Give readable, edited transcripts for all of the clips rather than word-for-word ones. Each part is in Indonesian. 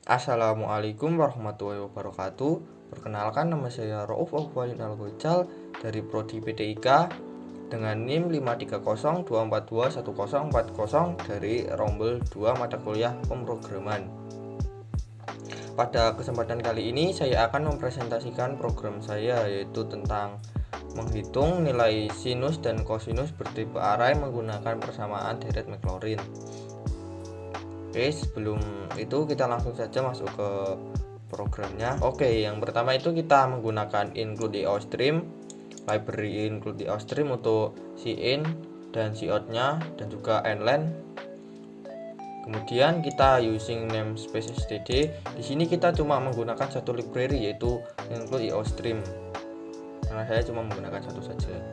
Assalamualaikum warahmatullahi wabarakatuh. Perkenalkan, nama saya Rauf Aufuadin Al-Ghojal dari Prodi PTIK dengan NIM 53024210440 dari Rombel 2 mata kuliah pemrograman. Pada kesempatan kali ini saya akan mempresentasikan program saya, yaitu tentang menghitung nilai sinus dan kosinus bertipe array menggunakan persamaan deret Maclaurin. Oke, sebelum itu kita langsung saja masuk ke programnya. Oke, yang pertama itu kita menggunakan include IOStream, library include IOStream untuk cin dan cout-nya dan juga nlen. Kemudian kita using namespace std. Di sini kita cuma menggunakan satu library, yaitu include IOStream. Karena saya cuma menggunakan satu saja.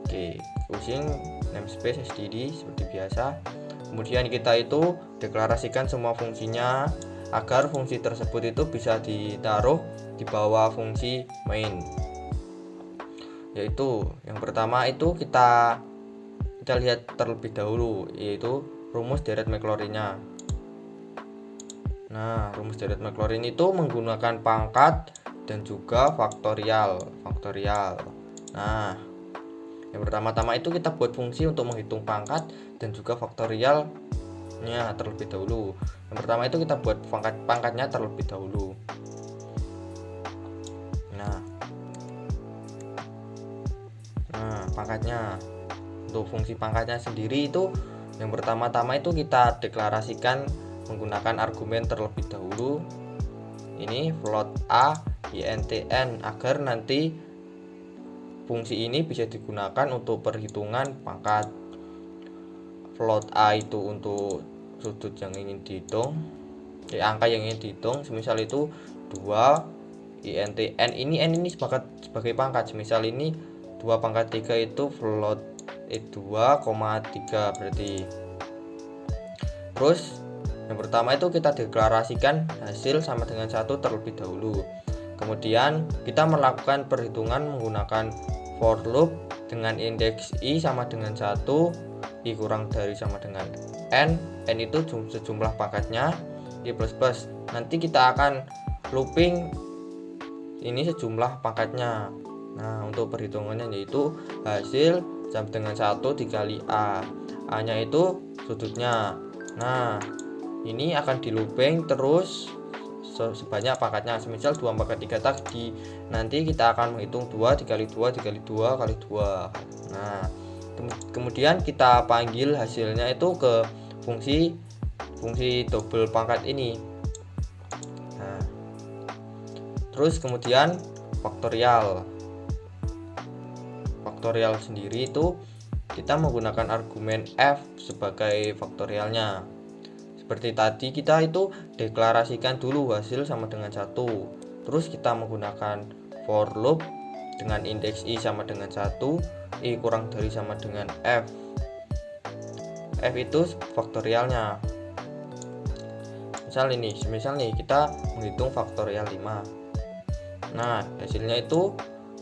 Oke, using namespace std seperti biasa. Kemudian kita itu deklarasikan semua fungsinya agar fungsi tersebut itu bisa ditaruh di bawah fungsi main. Yaitu yang pertama itu kita lihat terlebih dahulu, yaitu rumus deret Maclaurin-nya. Nah, rumus deret Maclaurin itu menggunakan pangkat dan juga faktorial. Nah, yang pertama-tama itu kita buat fungsi untuk menghitung pangkat dan juga faktorialnya terlebih dahulu. Yang pertama itu kita buat pangkatnya terlebih dahulu. Nah, pangkatnya, untuk fungsi pangkatnya sendiri itu yang pertama-tama itu kita deklarasikan menggunakan argumen terlebih dahulu. Ini float a intn agar nanti fungsi ini bisa digunakan untuk perhitungan pangkat. Float a itu untuk sudut yang ingin dihitung, angka yang ingin dihitung. Semisal itu 2 int n ini sebagai pangkat. Semisal ini 2 pangkat 3 itu float 2,3 berarti. Terus yang pertama itu kita deklarasikan hasil sama dengan 1 terlebih dahulu. Kemudian kita melakukan perhitungan menggunakan for loop dengan indeks i sama dengan 1, i kurang dari sama dengan n itu sejumlah pangkatnya, i plus. Nanti kita akan looping ini sejumlah pangkatnya. Nah, untuk perhitungannya yaitu hasil sama dengan 1 dikali a nya itu sudutnya. Nah, ini akan di looping terus sebanyak pangkatnya. Semisal 2 pangkat 3 tadi, nanti kita akan menghitung 2 dikali 2 dikali 2 kali 2. Nah, kemudian kita panggil hasilnya itu ke fungsi double pangkat ini. Nah, terus kemudian faktorial sendiri itu kita menggunakan argumen f sebagai faktorialnya. Seperti tadi kita itu deklarasikan dulu hasil sama dengan 1. Terus kita menggunakan for loop dengan indeks i sama dengan 1, i kurang dari sama dengan f. F itu faktorialnya. Misal nih kita menghitung faktorial 5. Nah, hasilnya itu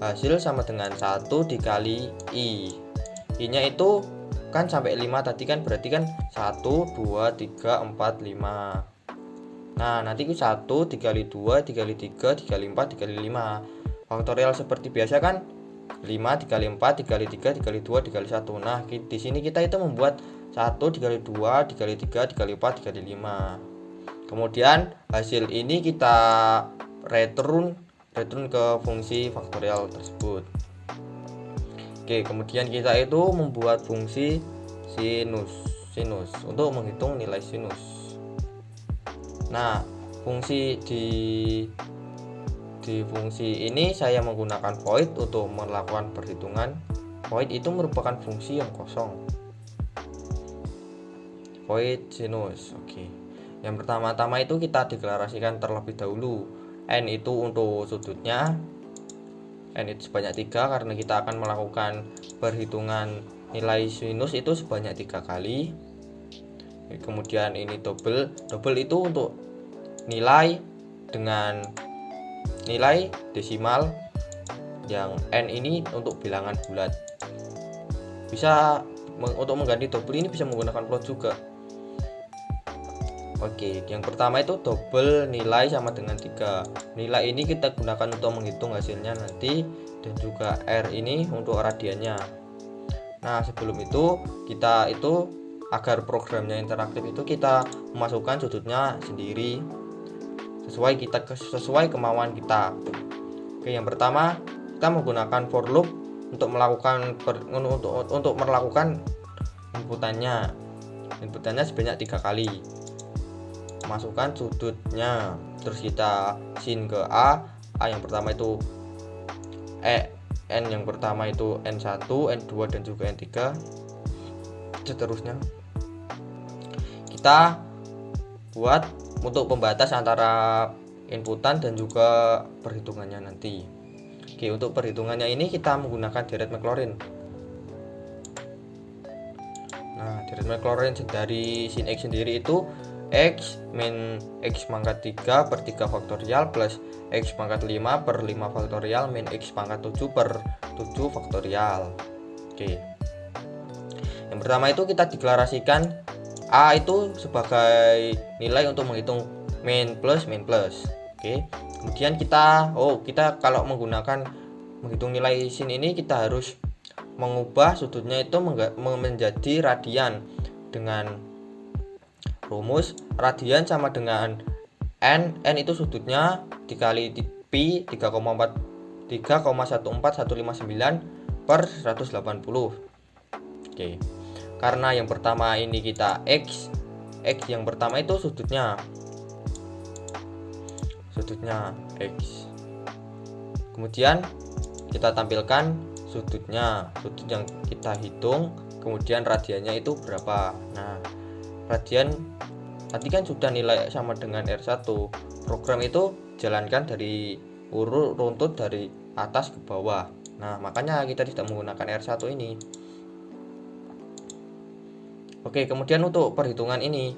hasil sama dengan 1 dikali i. I-nya itu kan sampai 5 tadi kan, berarti kan 1, 2, 3, 4, 5. Nah, nanti itu 1 dikali 2 dikali 3 dikali 4 dikali 5. Faktorial seperti biasa kan 5 dikali 4 dikali 3 dikali 2 dikali 1. Nah, di sini kita itu membuat 1 dikali 2 dikali 3 dikali 4 dikali 5. Kemudian hasil ini kita return ke fungsi faktorial tersebut. Oke, kemudian kita itu membuat fungsi sinus untuk menghitung nilai sinus. Nah, fungsi di fungsi ini saya menggunakan void untuk melakukan perhitungan. Void itu merupakan fungsi yang kosong. Void sinus. Oke. Yang pertama-tama itu kita deklarasikan terlebih dahulu. N itu untuk sudutnya. N itu sebanyak 3 karena kita akan melakukan perhitungan nilai sinus itu sebanyak 3 kali. Kemudian ini double itu untuk nilai dengan nilai desimal, yang n ini untuk bilangan bulat. Bisa untuk mengganti double ini bisa menggunakan float juga. Oke, yang pertama itu double nilai sama dengan 3. Nilai ini kita gunakan untuk menghitung hasilnya nanti, dan juga R ini untuk radiannya. Nah, sebelum itu kita itu agar programnya interaktif itu kita memasukkan sudutnya sendiri sesuai kemauan kita. Oke, yang pertama kita menggunakan for loop untuk melakukan inputannya sebanyak 3 kali. Masukkan sudutnya, terus kita sin ke A yang pertama itu N yang pertama itu N1, N2 dan juga N3, seterusnya kita buat untuk pembatas antara inputan dan juga perhitungannya nanti. Oke, untuk perhitungannya ini kita menggunakan deret Maclaurin. Nah, deret Maclaurin dari sin X sendiri itu X min X pangkat 3 per 3 faktorial plus X pangkat 5 per 5 faktorial min X pangkat 7 per 7 faktorial. Oke, yang pertama itu kita deklarasikan A itu sebagai nilai untuk menghitung min plus. Oke, kemudian kita kalau menghitung nilai sin ini kita harus mengubah sudutnya itu menjadi radian dengan rumus radian sama dengan N itu sudutnya dikali pi 3,14159 per 180. Oke, karena yang pertama ini kita X yang pertama itu sudutnya X, kemudian kita tampilkan sudut yang kita hitung, kemudian radiannya itu berapa. Nah, radian tadi kan sudah nilai sama dengan R1. Program itu jalankan dari runtut dari atas ke bawah. Nah, makanya kita tidak menggunakan R1 ini. Oke, kemudian untuk perhitungan ini.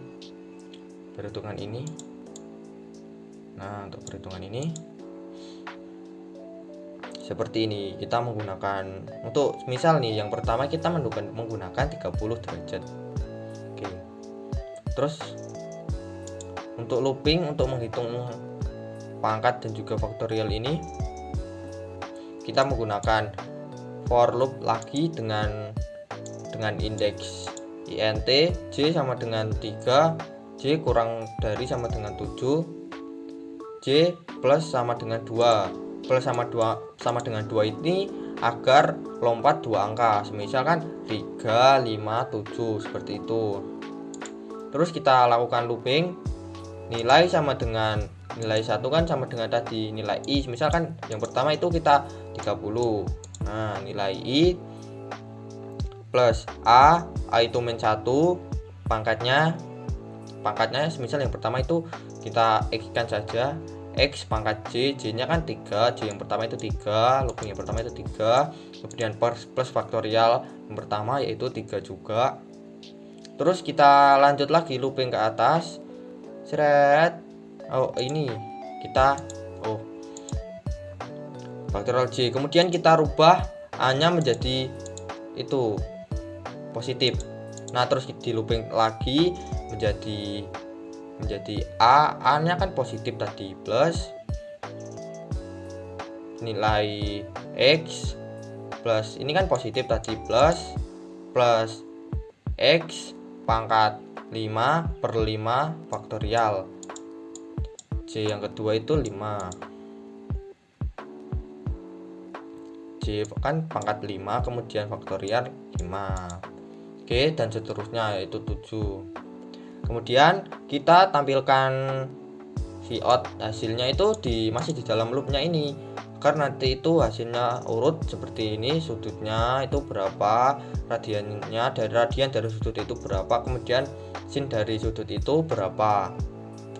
Nah, untuk perhitungan ini seperti ini. Kita menggunakan untuk misal nih yang pertama kita menggunakan 30 derajat. Oke. Terus untuk looping untuk menghitung pangkat dan juga faktorial ini kita menggunakan for loop lagi dengan indeks int j sama dengan 3, j kurang dari sama dengan 7, j plus sama dengan 2, plus sama dengan 2 ini agar lompat 2 angka, semisal kan 3, 5, 7 seperti itu. Terus kita lakukan looping, nilai sama dengan nilai 1 kan sama dengan tadi nilai I, misalkan yang pertama itu kita 30. Nah, nilai I plus A itu min 1, pangkatnya semisal yang pertama itu kita X kan saja, X pangkat J nya kan 3, J yang pertama itu 3, looping yang pertama itu 3, kemudian plus faktorial yang pertama yaitu 3 juga. Terus kita lanjut lagi looping ke atas, ini kita faktorial J, kemudian kita rubah A nya menjadi itu positif. Nah, terus di looping lagi menjadi A nya kan positif tadi, plus nilai X plus ini kan positif tadi, plus X pangkat 5 per 5 faktorial, J yang kedua itu 5, J kan pangkat 5 kemudian faktorial 5. Oke, dan seterusnya yaitu 7. Kemudian kita tampilkan Cout hasilnya itu masih di dalam loopnya ini, karena nanti itu hasilnya urut seperti ini, sudutnya itu berapa, radiannya radian dari sudut itu berapa, kemudian sin dari sudut itu berapa.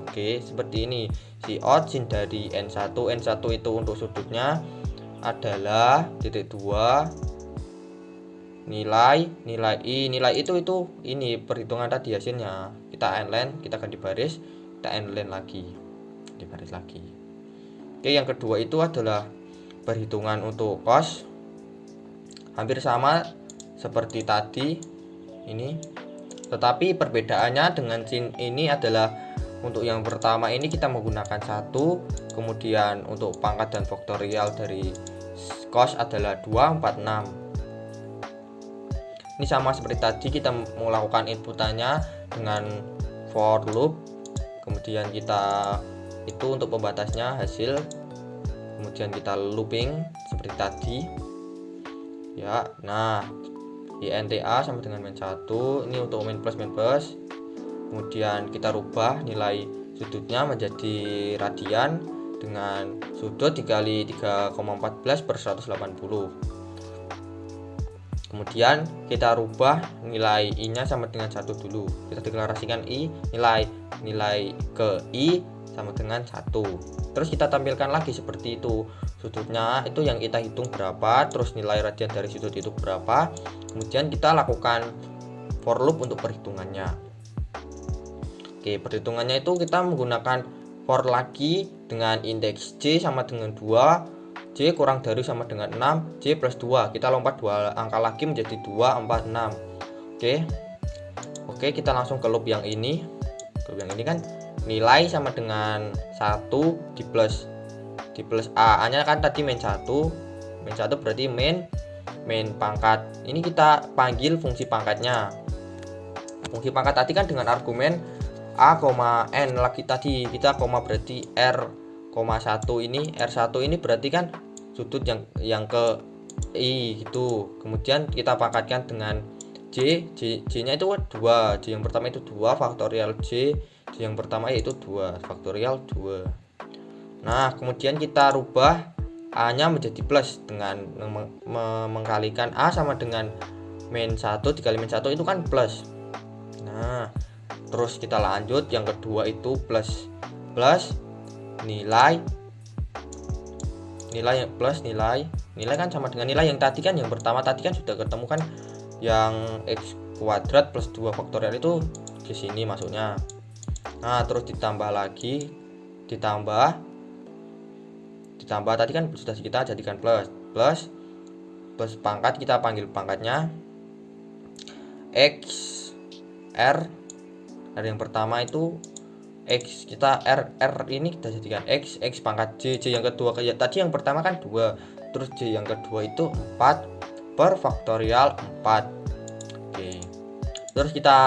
Oke, seperti ini. Cout sin dari N1 itu untuk sudutnya adalah titik 2, nilai I, nilai itu ini perhitungan tadi hasilnya, kita inline, kita ganti baris, kita inline lagi, di baris lagi. Oke, yang kedua itu adalah perhitungan untuk cos, hampir sama seperti tadi ini, tetapi perbedaannya dengan sin ini adalah Untuk yang pertama ini kita menggunakan 1, kemudian untuk pangkat dan faktorial dari cos adalah 246. Ini sama seperti tadi, kita melakukan inputannya dengan for loop, kemudian kita itu untuk pembatasnya hasil, kemudian kita looping seperti tadi ya. Nah, INTA sama dengan min 1, ini untuk min plus, kemudian kita rubah nilai sudutnya menjadi radian dengan sudut dikali 3,14 per 180. Kemudian kita rubah nilai I nya sama dengan 1 dulu, kita deklarasikan I, nilai ke I sama dengan 1. Terus kita tampilkan lagi seperti itu, sudutnya itu yang kita hitung berapa, terus nilai radian dari sudut itu berapa, kemudian kita lakukan for loop untuk perhitungannya. Oke, perhitungannya itu kita menggunakan for lagi dengan indeks J sama dengan 2, J kurang dari sama dengan 6, J plus 2. Kita lompat 2 angka lagi menjadi 2, 4, 6. Oke, kita langsung ke loop yang ini. Loop yang ini kan nilai sama dengan 1 di plus A nya kan tadi min 1 berarti min pangkat. Ini kita panggil fungsi pangkatnya. Fungsi pangkat tadi kan dengan argumen A, N lagi tadi kita koma, berarti R, 1 ini R1 ini berarti kan sudut yang ke I gitu. Kemudian kita pangkatkan dengan J nya itu 2, J yang pertama itu 2 faktorial J yang pertama yaitu 2 faktorial 2. Nah, kemudian kita rubah A nya menjadi plus dengan mengkalikan A sama dengan min 1 dikali min 1 itu kan plus. Nah, terus kita lanjut yang kedua itu plus nilai kan sama dengan nilai yang tadi kan, yang pertama tadi kan sudah ketemu kan, yang x kuadrat plus 2 faktorial itu di sini masuknya. Nah, terus ditambah lagi, ditambah tadi kan sudah kita jadikan plus pangkat, kita panggil pangkatnya x r yang pertama itu X, kita R ini kita jadikan X pangkat J yang kedua, kayak tadi yang pertama kan 2, terus J yang kedua itu 4 per faktorial 4. Oke, terus kita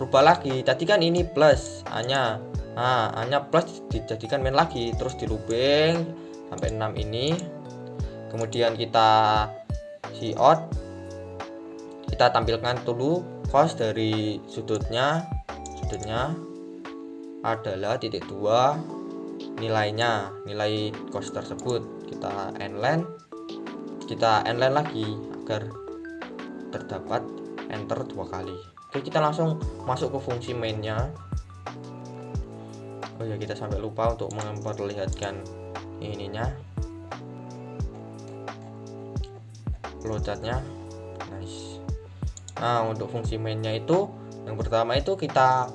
rubah lagi, tadi kan ini plus A nya, nah A nya plus dijadikan min lagi, terus di looping sampai 6 ini. Kemudian kita out, kita tampilkan dulu cos dari sudutnya adalah titik 2, nilai cos tersebut kita nlen lagi agar terdapat enter 2 kali. Oke, kita langsung masuk ke fungsi mainnya. Oh ya, kita sampai lupa untuk memperlihatkan ininya, flowchartnya. Nice. Nah, untuk fungsi mainnya itu yang pertama itu kita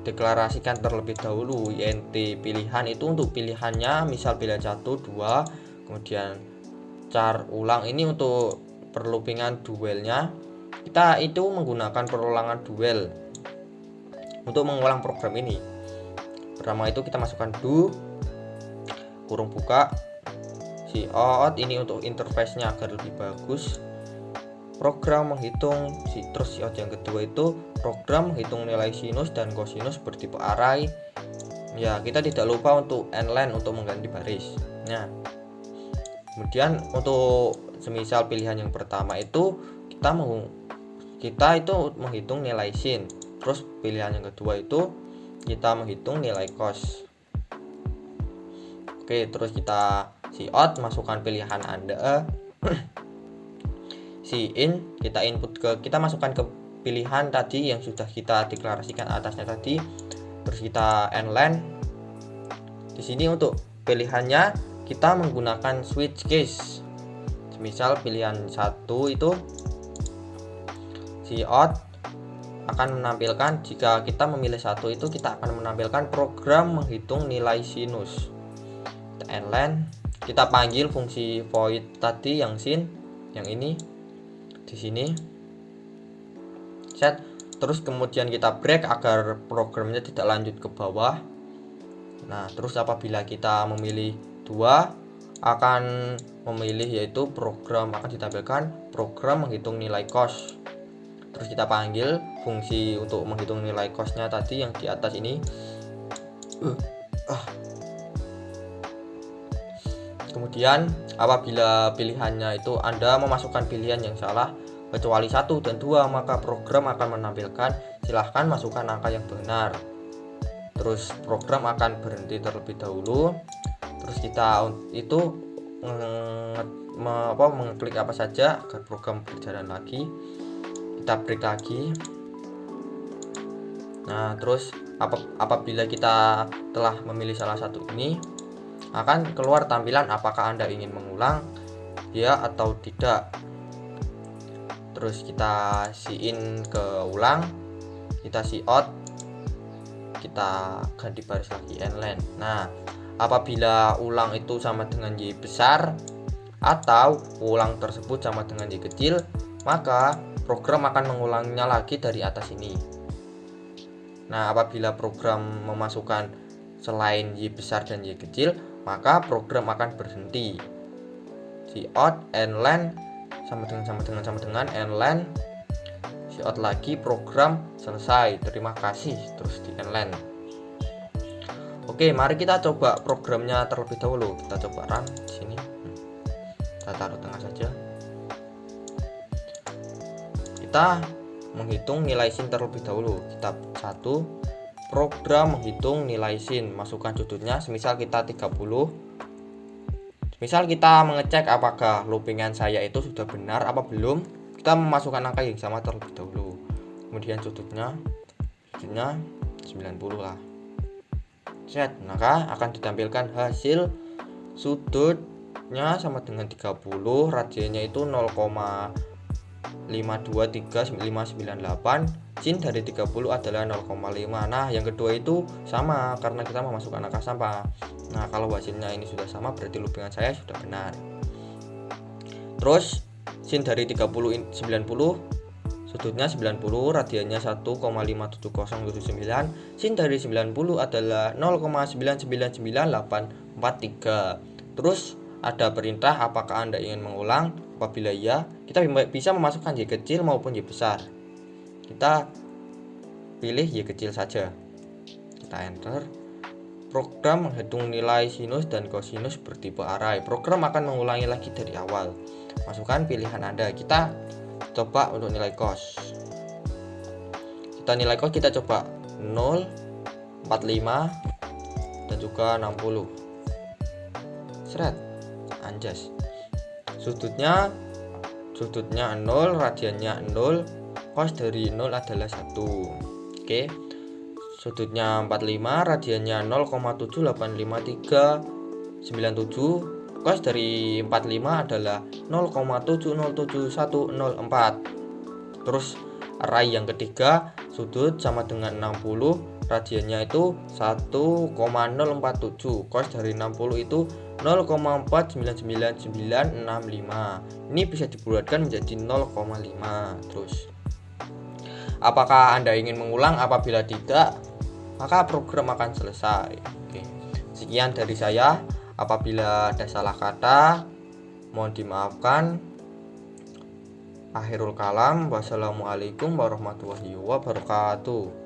deklarasikan terlebih dahulu int pilihan itu untuk pilihannya, misal pilihan 1, 2, kemudian char ulang ini untuk perloopingan duelnya. Kita itu menggunakan perulangan duel untuk mengulang program ini. Pertama itu kita masukkan do kurung buka out, ini untuk interface-nya agar lebih bagus. Program menghitung terus out yang kedua itu program menghitung nilai sinus dan kosinus bertipe array. Ya, kita tidak lupa untuk nlen untuk mengganti baris. Nah, kemudian untuk semisal pilihan yang pertama itu kita itu menghitung nilai sin, terus pilihan yang kedua itu kita menghitung nilai cos. Oke, terus kita out, masukkan pilihan Anda. In kita masukkan ke pilihan tadi yang sudah kita deklarasikan atasnya tadi, terus kita nlen. Di sini untuk pilihannya kita menggunakan switch case. Misal pilihan 1 itu out akan menampilkan, jika kita memilih 1 itu kita akan menampilkan program menghitung nilai sinus. Kita nlen, kita panggil fungsi void tadi yang sin, yang ini di sini set. terus kemudian kita break agar programnya tidak lanjut ke bawah. Nah, terus apabila kita memilih 2, akan memilih yaitu program, akan ditampilkan program menghitung nilai kos. Terus kita panggil fungsi untuk menghitung nilai kosnya tadi yang di atas ini. Kemudian apabila pilihannya itu Anda memasukkan pilihan yang salah kecuali 1 dan 2, maka program akan menampilkan silahkan masukkan angka yang benar. Terus program akan berhenti terlebih dahulu. Terus kita itu mengklik apa saja agar program berjalan lagi. Kita break lagi. Nah, terus apabila kita telah memilih salah satu ini, akan keluar tampilan apakah Anda ingin mengulang ya atau tidak. Terus kita in ke ulang, kita out, kita ganti baris lagi nlen. Nah, apabila ulang itu sama dengan Y besar atau ulang tersebut sama dengan Y kecil, maka program akan mengulangnya lagi dari atas ini. Nah, apabila program memasukkan selain Y besar dan Y kecil, maka program akan berhenti. Out nlen sama dengan nlen, out lagi, program selesai, terima kasih, terus di nlen. Oke, mari kita coba programnya terlebih dahulu. Kita coba run di sini. Kita taruh tengah saja. Kita menghitung nilai sin terlebih dahulu. Kita 1, program menghitung nilai sin, masukkan sudutnya, semisal kita 30. Misal kita mengecek apakah loopingan saya itu sudah benar apa belum, kita memasukkan angka yang sama terlebih dahulu. Kemudian sudutnya 90 lah. Set, maka akan ditampilkan hasil sudutnya sama dengan 30, radiannya itu 0,523598, sin dari 30 adalah 0,5. Nah, yang kedua itu sama karena kita memasukkan angka sama. Nah, kalau hasilnya ini sudah sama, berarti loopingan saya sudah benar. Terus sin dari 30 90, sudutnya 90, radiannya 1,57079, sin dari 90 adalah 0,9999843. Terus ada perintah apakah Anda ingin mengulang. Apabila iya, kita bisa memasukkan Y kecil maupun Y besar. Kita pilih Y kecil saja. Kita enter. Program menghitung nilai sinus dan kosinus bertipe array. Program akan mengulangi lagi dari awal. Masukkan pilihan Anda. Kita coba untuk nilai cos. Nilai cos kita coba 0, 45 dan juga 60. Seret. Anjas. Sudutnya 0, radiannya 0, cos dari 0 adalah 1. Oke. Sudutnya 45, radiannya 0,7855397, cos dari 45 adalah 0,707104. Terus array yang ketiga, sudut sama dengan 60, radiannya itu 1,047, cos dari 60 itu 0,499965. Ini bisa dibulatkan menjadi 0,5. Terus apakah Anda ingin mengulang? Apabila tidak, maka program akan selesai. Oke. Sekian dari saya. Apabila ada salah kata, mohon dimaafkan. Akhirul kalam. Wassalamualaikum warahmatullahi wabarakatuh.